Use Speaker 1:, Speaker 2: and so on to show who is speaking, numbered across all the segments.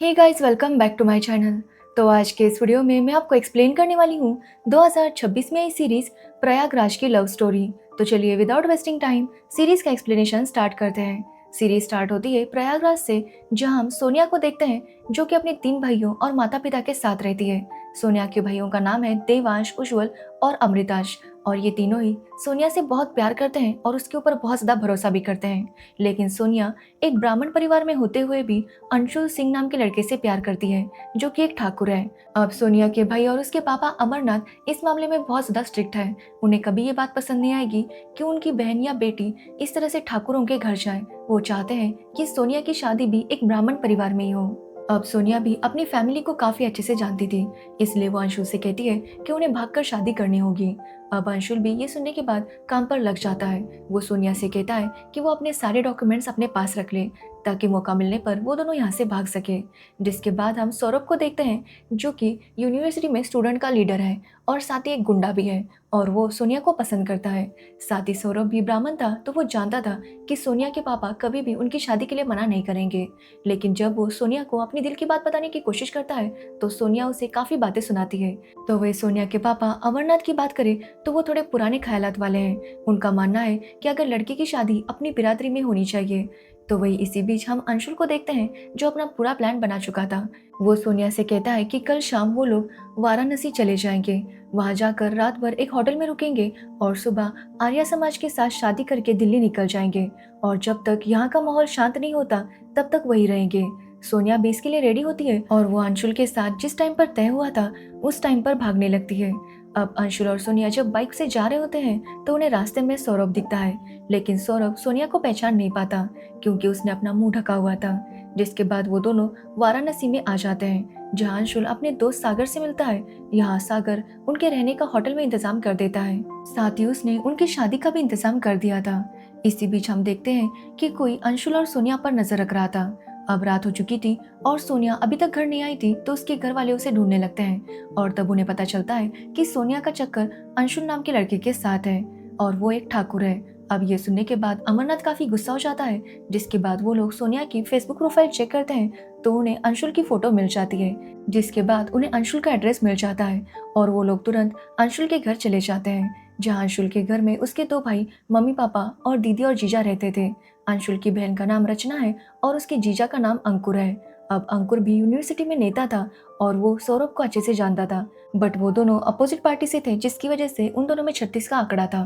Speaker 1: Hey guys, welcome back to my channel. तो आज के इस वीडियो में मैं आपको एक्सप्लेन करने वाली हूँ 2026 में आई सीरीज प्रयागराज की लव स्टोरी। तो चलिए विदाउट वेस्टिंग टाइम सीरीज का एक्सप्लेनेशन स्टार्ट करते हैं। सीरीज स्टार्ट होती है प्रयागराज से, जहां हम सोनिया को देखते हैं जो कि अपने 3 भाइयों और माता पिता के साथ रहती है। सोनिया के भाइयों का नाम है देवांश, उज्जवल और अमृतांश, और ये तीनों ही सोनिया से बहुत प्यार करते हैं और उसके ऊपर बहुत ज़्यादा भरोसा भी करते हैं। लेकिन सोनिया एक ब्राह्मण परिवार में होते हुए भी अंशुल सिंह नाम के लड़के से प्यार करती है, जो कि एक ठाकुर है। अब सोनिया के भाई और उसके पापा अमरनाथ इस मामले में बहुत ज्यादा स्ट्रिक्ट है। उन्हें कभी ये बात पसंद नहीं आएगी कि उनकी बहन या बेटी इस तरह से ठाकुरों के घर जाए। वो चाहते हैं कि सोनिया की शादी भी एक ब्राह्मण परिवार में ही हो। अब सोनिया भी अपनी फैमिली को काफी अच्छे से जानती थी, इसलिए वो अंशुल से कहती है कि उन्हें भागकर शादी करनी होगी। अब अंशुल भी ये सुनने के बाद काम पर लग जाता है। वो सोनिया से कहता है कि वो अपने सारे डॉक्यूमेंट्स अपने पास रख ले, ताकि मौका मिलने पर वो दोनों यहाँ से भाग सके। जिसके बाद हम सौरभ को देखते हैं, जो कि यूनिवर्सिटी में स्टूडेंट का लीडर है और साथ ही एक गुंडा भी है, और वो सोनिया को पसंद करता है। साथ ही सौरभ भी ब्राह्मण था, तो वो जानता था कि सोनिया के पापा कभी भी उनकी शादी के लिए मना नहीं करेंगे। लेकिन जब वो सोनिया को अपनी दिल की बात बताने की कोशिश करता है, तो सोनिया उसे काफी बातें सुनाती है। तो वह सोनिया के पापा अमरनाथ की बात करे तो वो थोड़े पुराने ख्यालात वाले हैं। उनका मानना है कि अगर लड़की की शादी अपनी बिरादरी में होनी चाहिए। तो वही इसी बीच हम अंशुल को देखते हैं, जो अपना पूरा प्लान बना चुका था। वो सोनिया से कहता है कि कल शाम वो लोग वाराणसी चले जाएंगे। वहां जाकर रात भर एक होटल में रुकेंगे और सुबह आर्य समाज के साथ शादी करके दिल्ली निकल जाएंगे, और जब तक यहाँ का माहौल शांत नहीं होता तब तक वही रहेंगे। सोनिया भी इसके लिए रेडी होती है और वो अंशुल के साथ जिस टाइम पर तय हुआ था उस टाइम पर भागने लगती है। अब अंशुल और सोनिया जब बाइक से जा रहे होते हैं तो उन्हें रास्ते में सौरभ दिखता है, लेकिन सौरभ सोनिया को पहचान नहीं पाता क्योंकि उसने अपना मुंह ढका हुआ था। जिसके बाद वो दोनों वाराणसी में आ जाते हैं, जहां अंशुल अपने दोस्त सागर से मिलता है। यहाँ सागर उनके रहने का होटल में इंतजाम कर देता है, साथ ही उसने उनकी शादी का भी इंतजाम कर दिया था। इसी बीच हम देखते हैं कि कोई अंशुल और सोनिया पर नजर रख रहा था। अब रात हो चुकी थी और सोनिया अभी तक घर नहीं आई थी, तो उसके घर वाले उसे ढूंढने लगते हैं, और तब उन्हें पता चलता है कि सोनिया का चक्कर अंशुल नाम के लड़के के साथ है और वो एक ठाकुर है। अब ये सुनने के बाद अमरनाथ काफी गुस्सा हो जाता है। जिसके बाद वो लोग सोनिया की फेसबुक प्रोफाइल चेक करते हैं तो उन्हें अंशुल की फोटो मिल जाती है। जिसके बाद उन्हें अंशुल का एड्रेस मिल जाता है और वो लोग तुरंत अंशुल के घर चले जाते हैं, जहाँ अंशुल के घर में उसके 2 भाई, मम्मी पापा और दीदी और जीजा रहते थे। अंशुल की बहन का नाम रचना है और उसके जीजा का नाम अंकुर है। अब अंकुर भी यूनिवर्सिटी में नेता था और वो सौरभ को अच्छे से जानता था, बट वो दोनों अपोजिट पार्टी से थे, जिसकी वजह से उन दोनों में 36 का आंकड़ा था।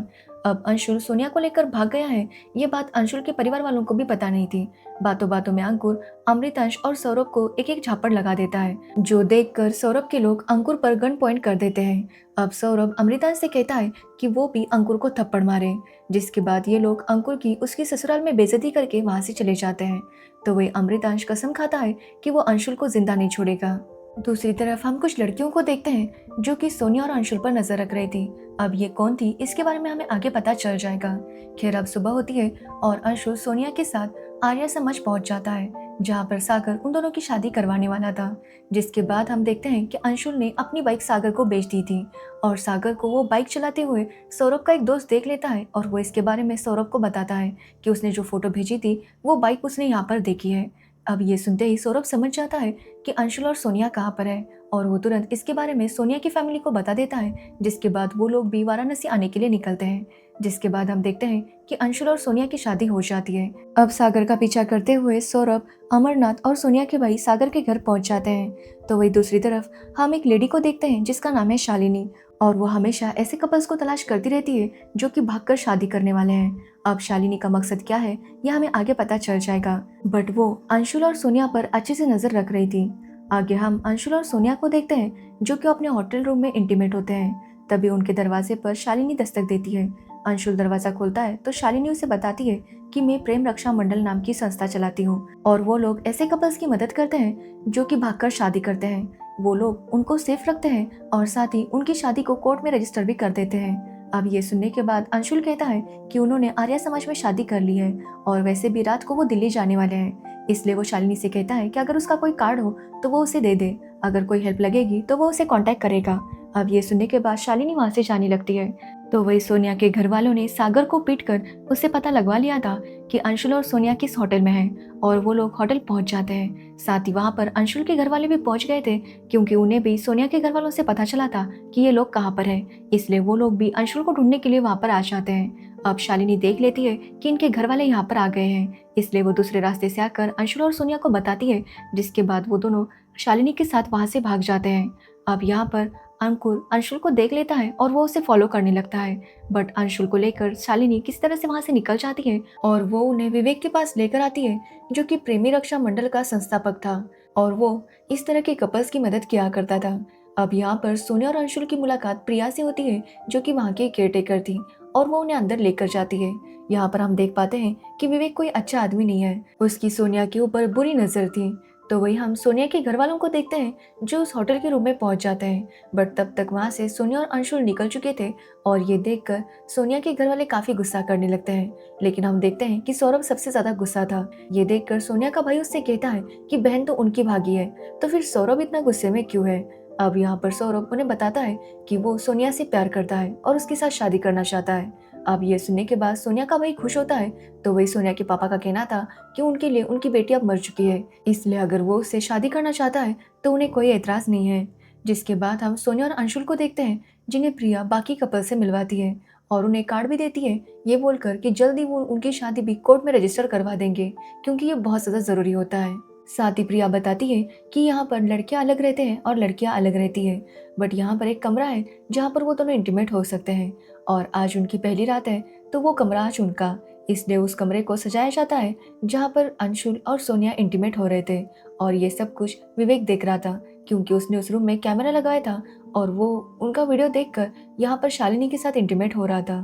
Speaker 1: अब अंशुल सोनिया को लेकर भाग गया है, ये बात अंशुल के परिवार वालों को भी पता नहीं थी। बातों बातों में अंकुर अमृतांश और सौरभ को एक एक झापड़ लगा देता है, जो देखकर सौरभ के लोग अंकुर पर गन पॉइंट कर देते हैं। अब सौरभ अमृतांश से कहता है कि वो भी अंकुर को थप्पड़ मारे। जिसके बाद ये लोग अंकुर की उसकी ससुराल में बेइज्जती करके वहां से चले जाते हैं। तो वही अमृतांश कसम खाता है कि वो अंशुल को जिंदा नहीं छोड़ेगा। दूसरी तरफ हम कुछ लड़कियों को देखते हैं जो कि सोनिया और अंशुल पर नजर रख रही थी। अब ये कौन थी इसके बारे में हमें आगे पता चल जाएगा। खैर, अब सुबह होती है और अंशुल सोनिया के साथ आर्य समाज पहुंच जाता है, जहां पर सागर उन दोनों की शादी करवाने वाला था। जिसके बाद हम देखते हैं कि अंशुल ने अपनी बाइक सागर को बेच दी थी, और सागर को वो बाइक चलाते हुए सौरभ का एक दोस्त देख लेता है और वो इसके बारे में सौरभ को बताता है कि उसने जो फोटो भेजी थी वो बाइक उसने यहाँ पर देखी है। अब ये सुनते ही सौरभ समझ जाता है कि अंशुल और सोनिया कहाँ पर है, और वो तुरंत इसके बारे में सोनिया की फैमिली को बता देता है। जिसके बाद वो लोग भी वाराणसी आने के लिए निकलते हैं। जिसके बाद हम देखते हैं कि अंशुल और सोनिया की शादी हो जाती है। अब सागर का पीछा करते हुए सौरभ, अमरनाथ और सोनिया के भाई सागर के घर पहुंच जाते हैं। तो वही दूसरी तरफ हम एक लेडी को देखते हैं जिसका नाम है शालिनी, और वो हमेशा ऐसे कपल्स को तलाश करती रहती है जो कि भागकर शादी करने वाले हैं। अब शालिनी का मकसद क्या है यह हमें आगे पता चल जाएगा, बट वो अंशुल और सोनिया पर अच्छे से नजर रख रही थी। आगे हम अंशुल और सोनिया को देखते हैं जो कि अपने होटल रूम में इंटीमेट होते हैं। तभी उनके दरवाजे पर शालिनी दस्तक देती है। अंशुल दरवाजा खोलता है तो शालिनी उसे बताती है कि मैं प्रेम रक्षा मंडल नाम की संस्था चलाती हूँ, और वो लोग ऐसे कपल्स की मदद करते हैं जो कि भागकर शादी करते हैं। वो लोग उनको सेफ रखते हैं और साथ ही उनकी शादी को कोर्ट में रजिस्टर भी कर देते हैं। अब ये सुनने के बाद अंशुल कहता है कि उन्होंने आर्य समाज में शादी कर ली है, और वैसे भी रात को वो दिल्ली जाने वाले हैं। इसलिए वो शालिनी से कहता है कि अगर उसका कोई कार्ड हो तो वो उसे दे दे, अगर कोई हेल्प लगेगी तो वो उसे कांटेक्ट करेगा। अब ये सुनने के बाद शालिनी वहां से जाने लगती है। तो वही सोनिया के घर वालों ने सागर को पीटकर उससे पता लगवा लिया था कि अंशुल और सोनिया किस होटल में हैं और वो लोग होटल पहुंच जाते हैं। साथ ही वहां पर अंशुल के घर वाले भी पहुंच गए थे क्योंकि उन्हें भी सोनिया के घर वालों से पता चला था कि ये लोग कहाँ पर हैं, इसलिए वो लोग भी अंशुल को ढूंढने के लिए वहां पर आ जाते हैं। अब शालिनी देख लेती है कि इनके घर वाले यहाँ पर आ गए हैं, इसलिए वो दूसरे रास्ते से आकर अंशुल और सोनिया को बताती है, जिसके बाद वो दोनों शालिनी के साथ वहां से भाग जाते हैं। अब यहाँ पर अंकुर अंशुल को देख लेता है और वो उसे फॉलो करने लगता है, बट अंशुल को लेकर शालिनी किस तरह से वहां से निकल जाती है और वो उन्हें विवेक के पास लेकर आती है, जो कि प्रेमी रक्षा मंडल का संस्थापक था और वो इस तरह के कपल्स की मदद किया करता था। अब यहाँ पर सोनिया और अंशुल की मुलाकात प्रिया से होती है, जो कि वहाँ की केयरटेकर थी, और वो उन्हें अंदर लेकर जाती है। यहाँ पर हम देख पाते हैं कि विवेक कोई अच्छा आदमी नहीं है, उसकी सोनिया के ऊपर बुरी नजर थी। तो वही हम सोनिया के घर वालों को देखते हैं, जो उस होटल के रूम में पहुंच जाते हैं, बट तब तक वहां से सोनिया और अंशुल निकल चुके थे और ये देखकर सोनिया के घर वाले काफी गुस्सा करने लगते हैं। लेकिन हम देखते हैं कि सौरभ सबसे ज्यादा गुस्सा था। ये देखकर सोनिया का भाई उससे कहता है कि बहन तो उनकी भागी है, तो फिर सौरभ इतना गुस्से में क्यों है। अब यहाँ पर सौरभ उन्हें बताता है कि वो सोनिया से प्यार करता है और उसके साथ शादी करना चाहता है। अब ये सुनने के बाद सोनिया का भाई खुश होता है। तो वही सोनिया के पापा का कहना था कि उनके लिए उनकी बेटी अब मर चुकी है, इसलिए अगर वो उससे शादी करना चाहता है तो उन्हें कोई एतराज नहीं है। जिसके बाद हम सोनिया और अंशुल को देखते हैं, जिन्हें प्रिया बाकी कपल से मिलवाती है और उन्हें कार्ड भी देती है, ये बोलकर कि जल्दी वो उनकी शादी भी कोर्ट में रजिस्टर करवा देंगे, क्योंकि ये बहुत ज़्यादा ज़रूरी होता है। साथ ही प्रिया बताती है कि यहाँ पर लड़कियां अलग रहते हैं और लड़कियां अलग रहती है, बट यहाँ पर एक कमरा है जहाँ पर वो दोनों इंटीमेट हो सकते हैं, और आज उनकी पहली रात है तो वो कमरा आज उनका, इसलिए उस कमरे को सजाया जाता है जहाँ पर अंशुल और सोनिया इंटीमेट हो रहे थे। और ये सब कुछ विवेक देख रहा था क्योंकि उसने उस रूम में कैमरा लगाया था और वो उनका वीडियो देखकर यहाँ पर शालिनी के साथ इंटीमेट हो रहा था।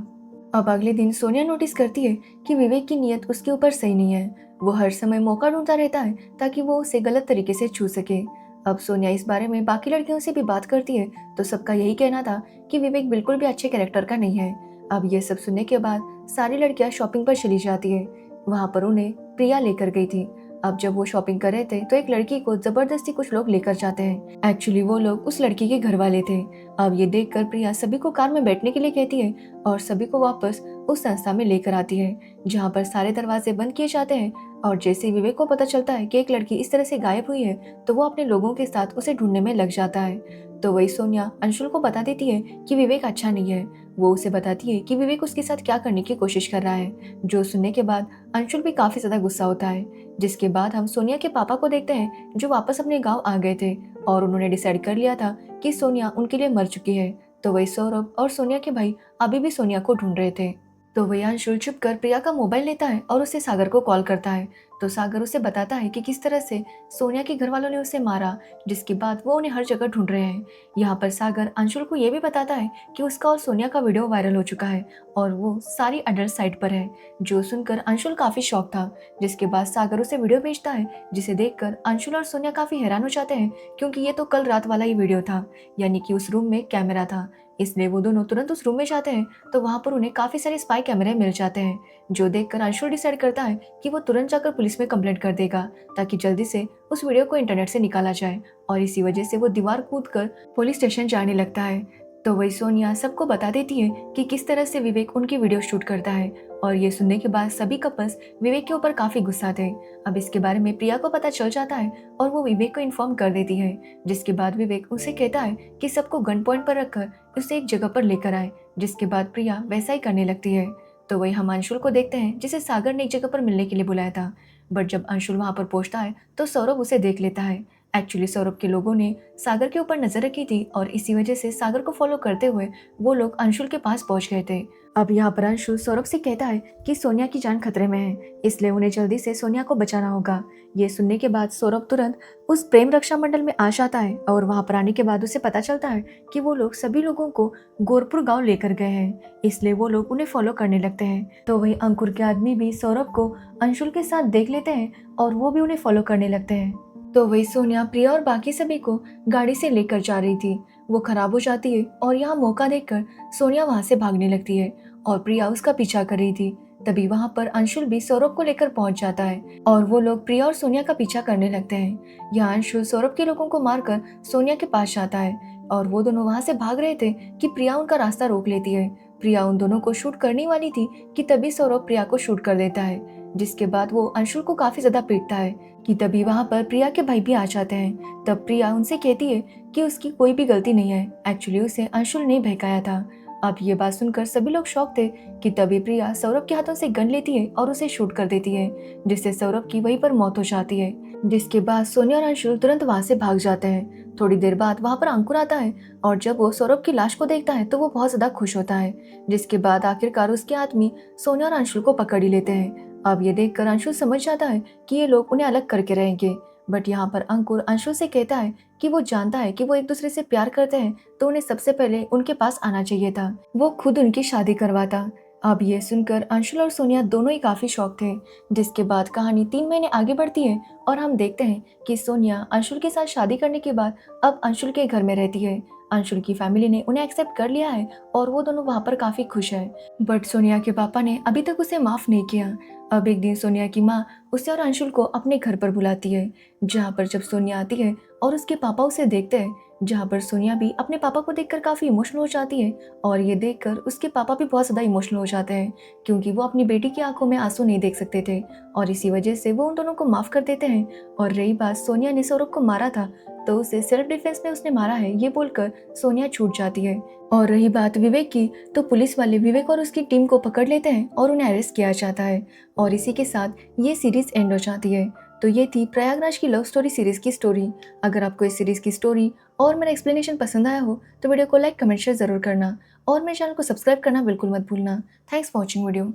Speaker 1: अब अगले दिन सोनिया नोटिस करती है कि विवेक की नीयत उसके ऊपर सही नहीं है। वो हर समय मौका ढूंढता रहता है ताकि वो उसे गलत तरीके से छू सके। अब सोनिया इस बारे में बाकी लड़कियों से भी बात करती है तो सबका यही कहना था कि विवेक बिल्कुल भी अच्छे कैरेक्टर का नहीं है। अब ये सब सुनने के बाद सारी लड़कियां शॉपिंग पर चली जाती है। वहां पर उन्हें प्रिया लेकर गई थी। अब जब वो शॉपिंग कर रहे थे तो एक लड़की को जबरदस्ती कुछ लोग लेकर जाते हैं। एक्चुअली वो लोग उस लड़की के घर वाले थे। अब ये देखकर प्रिया सभी को कार में बैठने के लिए कहती है और सभी को वापस उस संस्था में लेकर आती है, जहाँ पर सारे दरवाजे बंद किए जाते हैं। और जैसे ही विवेक को पता चलता है कि एक लड़की इस तरह से गायब हुई है तो वो अपने लोगों के साथ उसे ढूंढने में लग जाता है। तो वही सोनिया अंशुल को बता देती है कि विवेक अच्छा नहीं है। वो उसे बताती है कि विवेक उसके साथ क्या करने की कोशिश कर रहा है, जो सुनने के बाद अंशुल भी काफी ज्यादा गुस्सा होता है। जिसके बाद हम सोनिया के पापा को देखते हैं, जो वापस अपने गांव आ गए थे और उन्होंने डिसाइड कर लिया था कि सोनिया उनके लिए मर चुकी है। तो वही सौरभ और सोनिया के भाई अभी भी सोनिया को ढूंढ रहे थे। तो वही अंशुल छुप कर प्रिया का मोबाइल लेता है और उसे सागर को कॉल करता है। तो सागर उसे बताता है कि किस तरह से सोनिया के घर वालों ने उसे मारा, जिसके बाद वो उन्हें हर जगह ढूंढ रहे हैं। यहाँ पर सागर अंशुल को ये भी बताता है कि उसका और सोनिया का वीडियो वायरल हो चुका है और वो सारी अडल्ट साइट पर है, जो सुनकर अंशुल काफी शॉक था। जिसके बाद सागर उसे वीडियो भेजता है, जिसे देखकर अंशुल और सोनिया काफी हैरान हो जाते हैं क्योंकि ये तो कल रात वाला ही वीडियो था, यानी कि उस रूम में कैमरा था। इसलिए वो दोनों तुरंत उस रूम में जाते हैं तो वहां पर उन्हें काफी सारे स्पाई कैमरे मिल जाते हैं, जो देखकर अंशुल डिसाइड करता है कि वो तुरंत जाकर पुलिस में कंप्लेंट कर देगा ताकि जल्दी से उस वीडियो को इंटरनेट से निकाला जाए। और इसी वजह से वो दीवार कूदकर पुलिस स्टेशन जाने लगता है। तो वही सोनिया सबको बता देती है कि किस तरह से विवेक उनकी वीडियो शूट करता है। और ये सुनने के बाद सभी कपल्स विवेक के ऊपर काफी गुस्सा थे। अब इसके बारे में प्रिया को पता चल जाता है और वो विवेक को इन्फॉर्म कर देती है। जिसके बाद विवेक उसे कहता है कि सबको गन पॉइंट पर रखकर उसे एक जगह पर लेकर आए। जिसके बाद प्रिया वैसा ही करने लगती है। तो वही हम अंशुल को देखते हैं, जिसे सागर ने एक जगह पर मिलने के लिए बुलाया था। बट जब अंशुल वहां पर पहुंचता है तो सौरभ उसे देख लेता है। एक्चुअली सौरभ के लोगों ने सागर के ऊपर नजर रखी थी और इसी वजह से सागर को फॉलो करते हुए वो लोग अंशुल के पास पहुंच गए थे। अब यहाँ पर अंशुल सौरभ से कहता है कि सोनिया की जान खतरे में है, इसलिए उन्हें जल्दी से सोनिया को बचाना होगा। ये सुनने के बाद सौरभ तुरंत उस प्रेम रक्षा मंडल में आ जाता है और वहां पर आने के बाद उसे पता चलता है कि वो लोग सभी लोगों को गोरपुर गांव लेकर गए हैं, इसलिए वो लोग उन्हें फॉलो करने लगते हैं। तो वही अंकुर के आदमी भी सौरभ को अंशुल के साथ देख लेते हैं और वो भी उन्हें फॉलो करने लगते हैं। तो वही सोनिया प्रिया और बाकी सभी को गाड़ी से लेकर जा रही थी। वो खराब हो जाती है और यहाँ मौका देखकर सोनिया वहां से भागने लगती है और प्रिया उसका पीछा कर रही थी। तभी वहां पर अंशुल भी सौरभ को लेकर पहुंच जाता है और वो लोग प्रिया और सोनिया का पीछा करने लगते हैं। यहाँ अंशुल सौरभ के लोगों को मारकर सोनिया के पास जाता है और वो दोनों वहां से भाग रहे थे कि प्रिया उनका रास्ता रोक लेती है। प्रिया उन दोनों को शूट करने वाली थी कि तभी सौरभ प्रिया को शूट कर देता है, जिसके बाद वो अंशुल को काफी ज्यादा पीटता है कि तभी वहां पर प्रिया के भाई भी आ जाते हैं। तब प्रिया उनसे कहती है कि उसकी कोई भी गलती नहीं है, एक्चुअली उसे अंशुल ने बहकाया था। अब ये बात सुनकर सभी लोग शॉक थे कि तभी प्रिया सौरभ के हाथों से गन लेती है और उसे शूट कर देती है, जिससे सौरभ की वहीं पर मौत हो जाती है। जिसके बाद सोनिया और अंशुल तुरंत वहां से भाग जाते हैं। थोड़ी देर बाद वहां पर अंकुर आता है और जब वो सौरभ की लाश को देखता है तो वो बहुत ज्यादा खुश होता है। जिसके बाद आखिरकार उसके आदमी सोनिया और अंशुल को पकड़ ही लेते हैं। अब ये देखकर अंशुल समझ जाता है कि ये लोग उन्हें अलग करके रहेंगे, बट यहाँ पर अंकुर अंशुल से कहता है कि वो जानता है कि वो एक दूसरे से प्यार करते हैं, तो उन्हें सबसे पहले उनके पास आना चाहिए था, वो खुद उनकी शादी करवाता। अब ये सुनकर अंशुल और सोनिया दोनों ही काफी शॉक थे। जिसके बाद कहानी 3 महीने आगे बढ़ती है और हम देखते हैं कि सोनिया अंशुल के साथ शादी करने के बाद अब अंशुल के घर में रहती है। अंशुल की फैमिली ने उन्हें एक्सेप्ट कर लिया है और वो दोनों वहाँ पर काफी खुश है, बट सोनिया के पापा ने अभी तक उसे माफ नहीं किया। अब एक दिन सोनिया की माँ उसे और अंशुल को अपने घर पर बुलाती है, जहाँ पर जब सोनिया आती है और उसके पापा उसे देखते हैं, जहाँ पर सोनिया भी अपने पापा को देखकर काफी इमोशनल हो जाती है और ये देखकर उसके पापा भी बहुत ज्यादा इमोशनल हो जाते हैं, क्योंकि वो अपनी बेटी की आंखों में आंसू नहीं देख सकते थे और इसी वजह से वो उन दोनों को माफ कर देते हैं। और रही बात सोनिया ने सौरभ को मारा था, तो उसे सेल्फ डिफेंस में उसने मारा है ये बोलकर सोनिया छूट जाती है। और रही बात विवेक की, तो पुलिस वाले विवेक और उसकी टीम को पकड़ लेते हैं और उन्हें अरेस्ट किया जाता है और इसी के साथ ये सीरीज एंड हो जाती है। तो ये थी प्रयागराज की लव स्टोरी सीरीज की स्टोरी। अगर आपको इस सीरीज की स्टोरी और मेरा एक्सप्लेनेशन पसंद आया हो तो वीडियो को लाइक कमेंट शेयर जरूर करना और मेरे चैनल को सब्सक्राइब करना बिल्कुल मत भूलना। Thanks for watching video.